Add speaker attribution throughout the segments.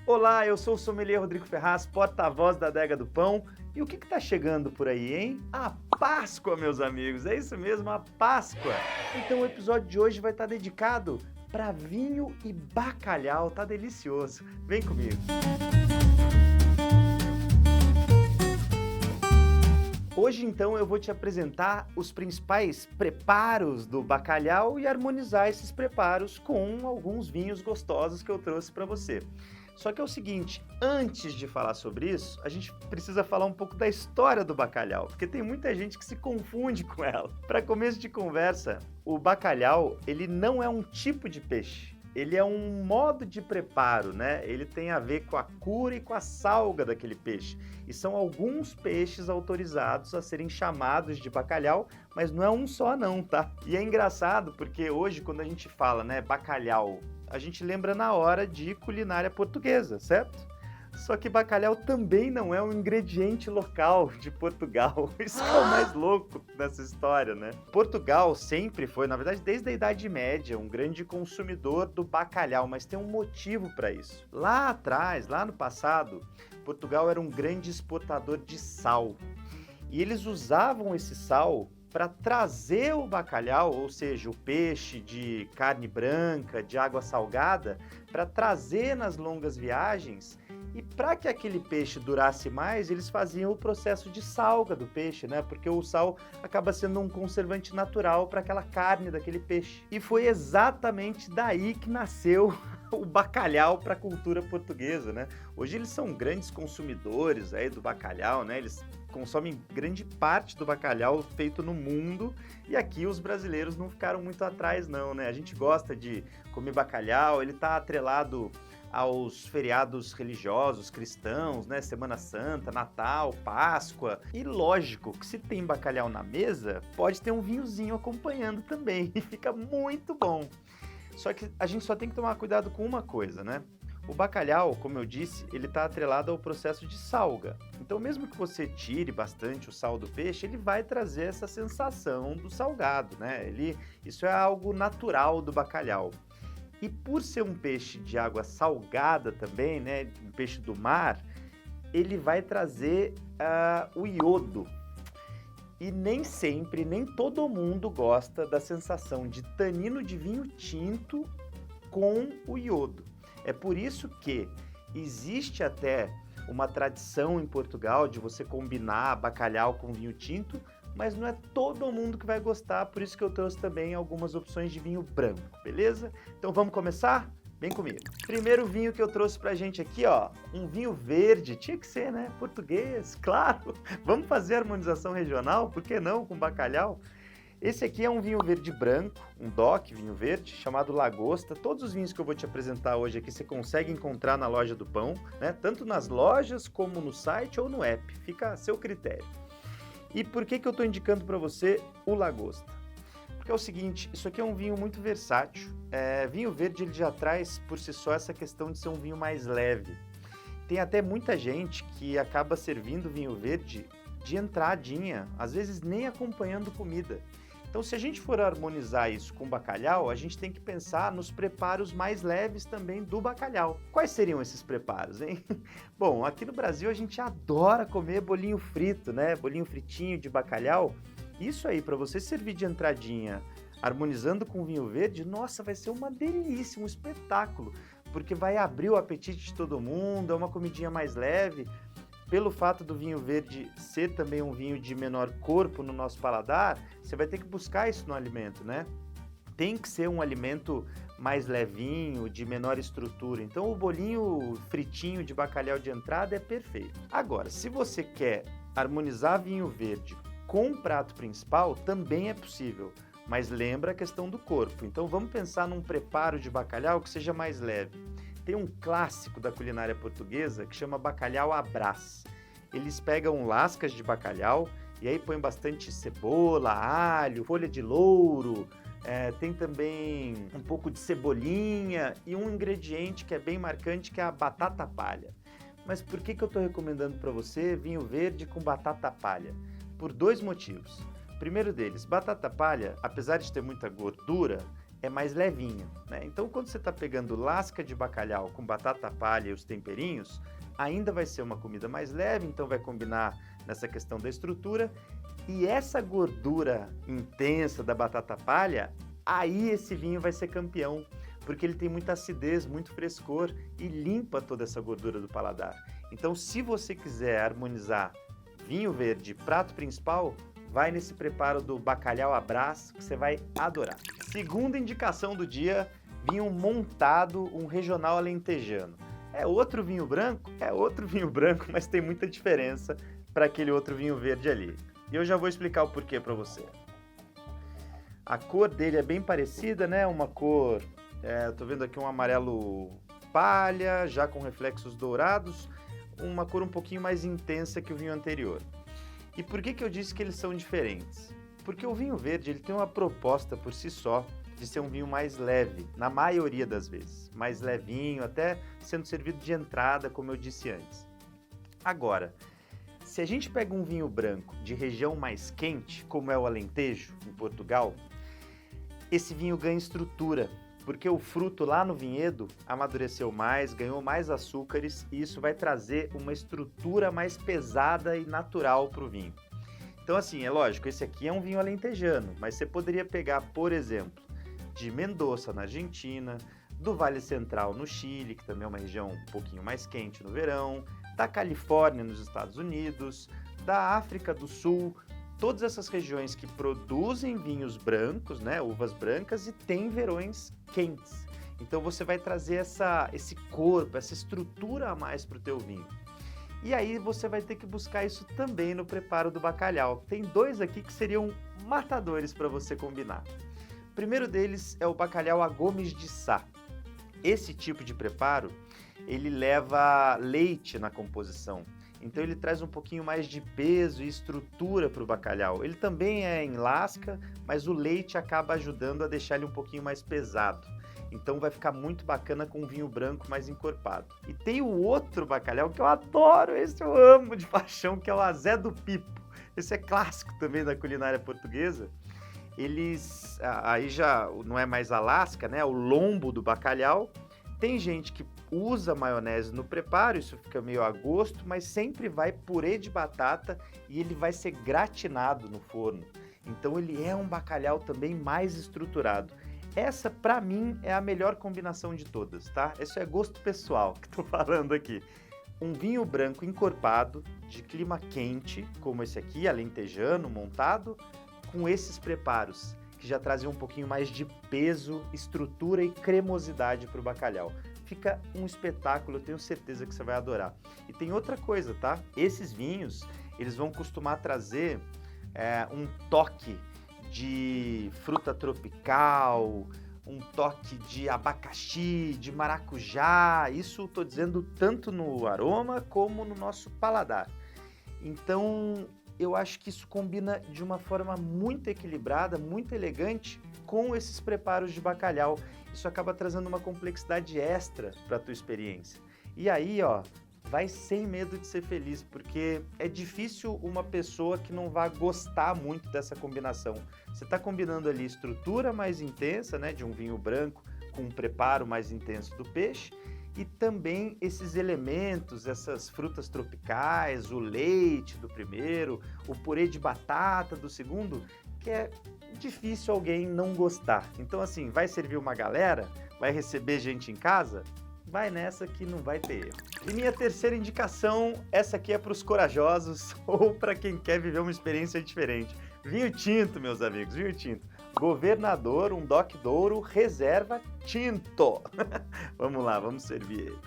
Speaker 1: Olá, eu sou o sommelier Rodrigo Ferraz, porta-voz da Adega do Pão. E o que está chegando por aí, hein? A Páscoa, meus amigos, é isso mesmo, a Páscoa. Então o episódio de hoje vai estar dedicado para vinho e bacalhau, tá delicioso. Vem comigo. Hoje, então, eu vou te apresentar os principais preparos do bacalhau e harmonizar esses preparos com alguns vinhos gostosos que eu trouxe para você. Só que é o seguinte, antes de falar sobre isso, a gente precisa falar um pouco da história do bacalhau, porque tem muita gente que se confunde com ela. Para começo de conversa, o bacalhau, ele não é um tipo de peixe. Ele é um modo de preparo, né? Ele tem a ver com a cura e com a salga daquele peixe. E são alguns peixes autorizados a serem chamados de bacalhau, mas não é um só não, tá? E é engraçado porque hoje, quando a gente fala, né, bacalhau, a gente lembra na hora de culinária portuguesa, certo? Só que bacalhau também não é um ingrediente local de Portugal. Isso é o mais louco dessa história, né? Portugal sempre foi, na verdade, desde a Idade Média, um grande consumidor do bacalhau, mas tem um motivo para isso. Lá atrás, lá no passado, Portugal era um grande exportador de sal. E eles usavam esse sal para trazer o bacalhau, ou seja, o peixe de carne branca, de água salgada, para trazer nas longas viagens. E para que aquele peixe durasse mais, eles faziam o processo de salga do peixe, né? Porque o sal acaba sendo um conservante natural para aquela carne daquele peixe. E foi exatamente daí que nasceu o bacalhau para a cultura portuguesa, né? Hoje eles são grandes consumidores aí do bacalhau, né? Eles consomem grande parte do bacalhau feito no mundo e aqui os brasileiros não ficaram muito atrás não, né? A gente gosta de comer bacalhau, ele está atrelado aos feriados religiosos cristãos, né? Semana Santa, Natal, Páscoa. E lógico que se tem bacalhau na mesa, pode ter um vinhozinho acompanhando também e fica muito bom. Só que a gente só tem que tomar cuidado com uma coisa, né? O bacalhau, como eu disse, ele está atrelado ao processo de salga. Então, mesmo que você tire bastante o sal do peixe, ele vai trazer essa sensação do salgado, né? Isso é algo natural do bacalhau. E por ser um peixe de água salgada também, né, um peixe do mar, ele vai trazer o iodo. E nem sempre, nem todo mundo gosta da sensação de tanino de vinho tinto com o iodo. É por isso que existe até uma tradição em Portugal de você combinar bacalhau com vinho tinto, mas não é todo mundo que vai gostar, por isso que eu trouxe também algumas opções de vinho branco, beleza? Então vamos começar? Vem comigo. Primeiro vinho que eu trouxe pra gente aqui, ó, um vinho verde, tinha que ser, né? Português, claro. Vamos fazer harmonização regional, por que não, com bacalhau? Esse aqui é um vinho verde branco, um DOC, vinho verde, chamado Lagosta. Todos os vinhos que eu vou te apresentar hoje aqui você consegue encontrar na Loja do Pão, né? Tanto nas lojas como no site ou no app, fica a seu critério. E por que eu estou indicando para você o Lagosta? Porque é o seguinte, isso aqui é um vinho muito versátil. Vinho verde ele já traz por si só essa questão de ser um vinho mais leve. Tem até muita gente que acaba servindo vinho verde de entradinha, às vezes nem acompanhando comida. Então, se a gente for harmonizar isso com bacalhau, a gente tem que pensar nos preparos mais leves também do bacalhau. Quais seriam esses preparos, hein? Bom, aqui no Brasil a gente adora comer bolinho frito, né? Bolinho fritinho de bacalhau. Isso aí, para você servir de entradinha, harmonizando com vinho verde, nossa, vai ser uma delícia, um espetáculo, porque vai abrir o apetite de todo mundo, é uma comidinha mais leve. Pelo fato do vinho verde ser também um vinho de menor corpo no nosso paladar, você vai ter que buscar isso no alimento, né? Tem que ser um alimento mais levinho, de menor estrutura. Então o bolinho fritinho de bacalhau de entrada é perfeito. Agora, se você quer harmonizar vinho verde com o prato principal, também é possível. Mas lembra a questão do corpo. Então vamos pensar num preparo de bacalhau que seja mais leve. Tem um clássico da culinária portuguesa que chama bacalhau à Brás. Eles pegam lascas de bacalhau e aí põem bastante cebola, alho, folha de louro, tem também um pouco de cebolinha e um ingrediente que é bem marcante que é a batata palha. Mas por que eu estou recomendando para você vinho verde com batata palha? Por dois motivos. Primeiro deles, batata palha, apesar de ter muita gordura, é mais levinho, né? Então, quando você está pegando lasca de bacalhau com batata palha e os temperinhos, ainda vai ser uma comida mais leve, então vai combinar nessa questão da estrutura. E essa gordura intensa da batata palha, aí esse vinho vai ser campeão, porque ele tem muita acidez, muito frescor e limpa toda essa gordura do paladar. Então, se você quiser harmonizar vinho verde, prato principal, vai nesse preparo do bacalhau à Brás, que você vai adorar. Segunda indicação do dia, vinho montado, um regional alentejano. É outro vinho branco? É outro vinho branco, mas tem muita diferença para aquele outro vinho verde ali. E eu já vou explicar o porquê para você. A cor dele é bem parecida, né? Uma cor, eu tô vendo aqui um amarelo palha, já com reflexos dourados, uma cor um pouquinho mais intensa que o vinho anterior. E por que eu disse que eles são diferentes? Porque o vinho verde ele tem uma proposta por si só de ser um vinho mais leve, na maioria das vezes. Mais levinho, até sendo servido de entrada, como eu disse antes. Agora, se a gente pega um vinho branco de região mais quente, como é o Alentejo, em Portugal, esse vinho ganha estrutura, porque o fruto lá no vinhedo amadureceu mais, ganhou mais açúcares e isso vai trazer uma estrutura mais pesada e natural para o vinho. Então assim, é lógico, esse aqui é um vinho alentejano, mas você poderia pegar, por exemplo, de Mendoza, na Argentina, do Vale Central, no Chile, que também é uma região um pouquinho mais quente no verão, da Califórnia, nos Estados Unidos, da África do Sul, todas essas regiões que produzem vinhos brancos, né, uvas brancas, e tem verões quentes. Então você vai trazer esse corpo, essa estrutura a mais para o teu vinho. E aí você vai ter que buscar isso também no preparo do bacalhau. Tem dois aqui que seriam matadores para você combinar. O primeiro deles é o bacalhau à Gomes de Sá. Esse tipo de preparo, ele leva leite na composição. Então ele traz um pouquinho mais de peso e estrutura para o bacalhau. Ele também é em lasca, mas o leite acaba ajudando a deixar ele um pouquinho mais pesado. Então vai ficar muito bacana com um vinho branco mais encorpado. E tem o outro bacalhau que eu adoro, esse eu amo de paixão, que é o Azé do Pipo. Esse é clássico também da culinária portuguesa. Eles, aí já não é mais a lasca, né? O lombo do bacalhau. Tem gente que usa maionese no preparo, isso fica meio a gosto, mas sempre vai purê de batata e ele vai ser gratinado no forno. Então ele é um bacalhau também mais estruturado. Essa, para mim, é a melhor combinação de todas, tá? Isso é gosto pessoal que tô falando aqui. Um vinho branco encorpado, de clima quente, como esse aqui, alentejano, montado, com esses preparos, que já trazem um pouquinho mais de peso, estrutura e cremosidade para o bacalhau. Fica um espetáculo, eu tenho certeza que você vai adorar. E tem outra coisa, tá? Esses vinhos, eles vão costumar trazer um toque de fruta tropical, um toque de abacaxi, de maracujá. Isso estou dizendo tanto no aroma como no nosso paladar. Então, eu acho que isso combina de uma forma muito equilibrada, muito elegante com esses preparos de bacalhau. Isso acaba trazendo uma complexidade extra para a tua experiência. E aí, ó, vai sem medo de ser feliz, porque é difícil uma pessoa que não vá gostar muito dessa combinação. Você está combinando ali estrutura mais intensa, né, de um vinho branco com um preparo mais intenso do peixe, e também esses elementos, essas frutas tropicais, o leite do primeiro, o purê de batata do segundo, que é difícil alguém não gostar. Então assim, vai servir uma galera, vai receber gente em casa, vai nessa que não vai ter erro. E minha terceira indicação, essa aqui é para os corajosos ou para quem quer viver uma experiência diferente. Vinho tinto, meus amigos, vinho tinto. Governador, um DOC Douro, reserva tinto. Vamos lá, vamos servir ele.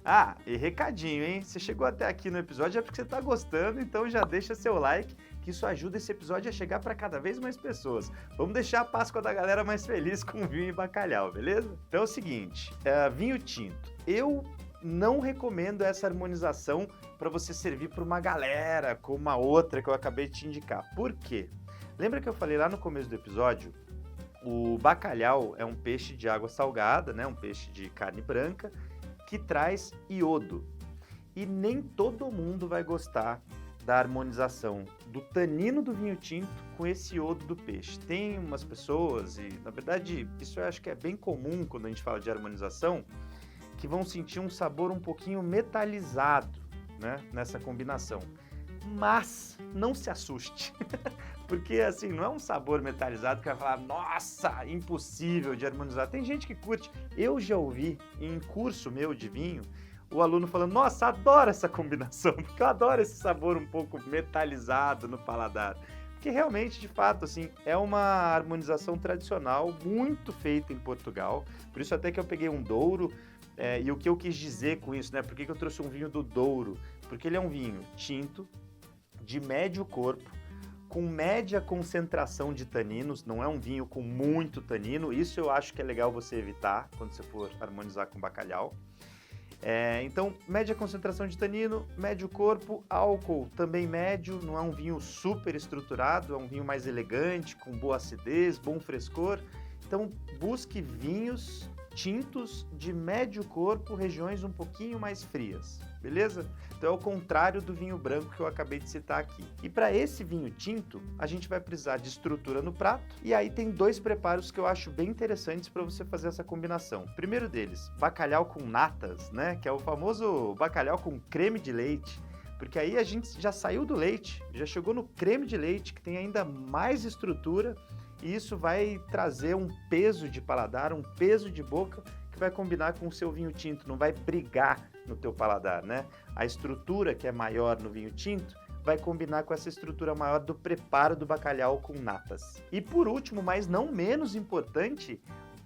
Speaker 1: Ah, e recadinho, hein? Você chegou até aqui no episódio é porque você tá gostando, então já deixa seu like, que isso ajuda esse episódio a chegar para cada vez mais pessoas. Vamos deixar a Páscoa da galera mais feliz com vinho e bacalhau, beleza? Então é o seguinte, vinho tinto. Eu não recomendo essa harmonização para você servir para uma galera, como a outra que eu acabei de te indicar. Por quê? Lembra que eu falei lá no começo do episódio? O bacalhau é um peixe de água salgada, né? Um peixe de carne branca, que traz iodo. E nem todo mundo vai gostar da harmonização do tanino do vinho tinto com esse iodo do peixe. Tem umas pessoas, e na verdade isso eu acho que é bem comum quando a gente fala de harmonização, que vão sentir um sabor um pouquinho metalizado, né, nessa combinação. Mas não se assuste, porque assim, não é um sabor metalizado que vai falar, nossa, impossível de harmonizar. Tem gente que curte. Eu já ouvi em curso meu de vinho, o aluno falando, nossa, adoro essa combinação, porque eu adoro esse sabor um pouco metalizado no paladar. Porque realmente, de fato, assim, é uma harmonização tradicional, muito feita em Portugal. Por isso até que eu peguei um Douro, e o que eu quis dizer com isso, né? Por que eu trouxe um vinho do Douro? Porque ele é um vinho tinto, de médio corpo, com média concentração de taninos, não é um vinho com muito tanino, isso eu acho que é legal você evitar quando você for harmonizar com bacalhau. Então, média concentração de tanino, médio corpo, álcool também médio, não é um vinho super estruturado, é um vinho mais elegante, com boa acidez, bom frescor. Então, busque vinhos tintos de médio corpo, regiões um pouquinho mais frias, beleza? Então é o contrário do vinho branco que eu acabei de citar aqui. E para esse vinho tinto, a gente vai precisar de estrutura no prato, e aí tem dois preparos que eu acho bem interessantes para você fazer essa combinação. O primeiro deles, bacalhau com natas, né? Que é o famoso bacalhau com creme de leite, porque aí a gente já saiu do leite, já chegou no creme de leite, que tem ainda mais estrutura, e isso vai trazer um peso de paladar, um peso de boca que vai combinar com o seu vinho tinto, não vai brigar no teu paladar, né? A estrutura que é maior no vinho tinto vai combinar com essa estrutura maior do preparo do bacalhau com natas. E por último, mas não menos importante,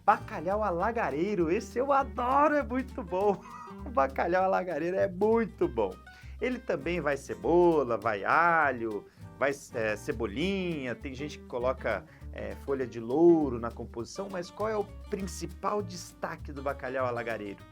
Speaker 1: bacalhau alagareiro. Esse eu adoro, é muito bom. O bacalhau alagareiro é muito bom. Ele também vai cebola, vai alho, vai cebolinha, tem gente que coloca folha de louro na composição, mas qual é o principal destaque do bacalhau alagareiro?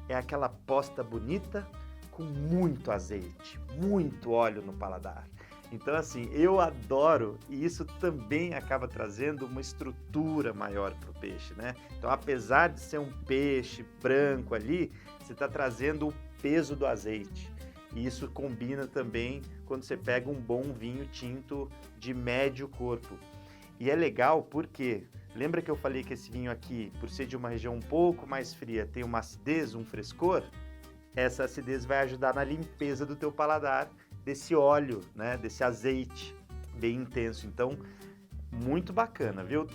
Speaker 1: É aquela posta bonita com muito azeite, muito óleo no paladar. Então assim, eu adoro, e isso também acaba trazendo uma estrutura maior para o peixe, né? Então apesar de ser um peixe branco ali, você está trazendo o peso do azeite. E isso combina também quando você pega um bom vinho tinto de médio corpo. E é legal porque, lembra que eu falei que esse vinho aqui, por ser de uma região um pouco mais fria, tem uma acidez, um frescor? Essa acidez vai ajudar na limpeza do teu paladar, desse óleo, né, desse azeite bem intenso. Então, muito bacana, viu?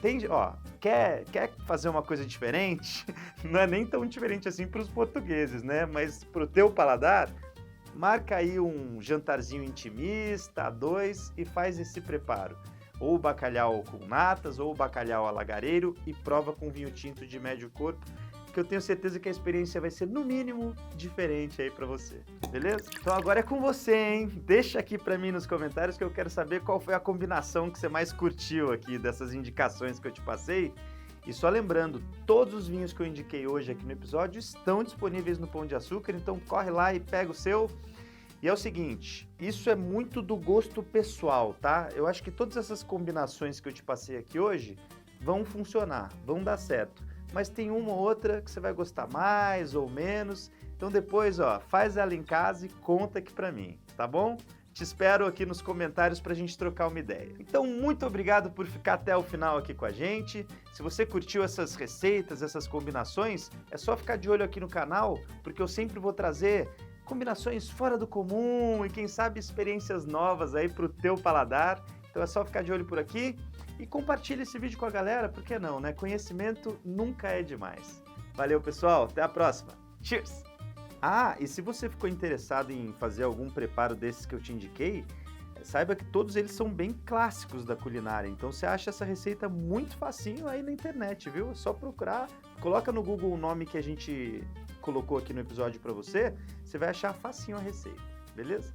Speaker 1: Quer fazer uma coisa diferente? Não é nem tão diferente assim para os portugueses, né? Mas para o teu paladar, marca aí um jantarzinho intimista, a dois, e faz esse preparo. Ou bacalhau com natas, ou bacalhau alagareiro, e prova com vinho tinto de médio corpo, que eu tenho certeza que a experiência vai ser, no mínimo, diferente aí pra você, beleza? Então agora é com você, hein? Deixa aqui pra mim nos comentários que eu quero saber qual foi a combinação que você mais curtiu aqui dessas indicações que eu te passei. E só lembrando, todos os vinhos que eu indiquei hoje aqui no episódio estão disponíveis no Pão de Açúcar, então corre lá e pega o seu. E é o seguinte, isso é muito do gosto pessoal, tá? Eu acho que todas essas combinações que eu te passei aqui hoje vão funcionar, vão dar certo. Mas tem uma ou outra que você vai gostar mais ou menos. Então depois, faz ela em casa e conta aqui pra mim, tá bom? Te espero aqui nos comentários pra gente trocar uma ideia. Então, muito obrigado por ficar até o final aqui com a gente. Se você curtiu essas receitas, essas combinações, é só ficar de olho aqui no canal, porque eu sempre vou trazer combinações fora do comum e quem sabe experiências novas aí pro teu paladar. Então é só ficar de olho por aqui e compartilha esse vídeo com a galera, por que não, né? Conhecimento nunca é demais. Valeu, pessoal, até a próxima. Cheers! E se você ficou interessado em fazer algum preparo desses que eu te indiquei, saiba que todos eles são bem clássicos da culinária, então você acha essa receita muito facinho aí na internet, viu? É só procurar, coloca no Google o nome que a gente colocou aqui no episódio para você, você vai achar facinho a receita, beleza?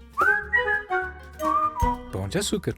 Speaker 2: Pão de Açúcar.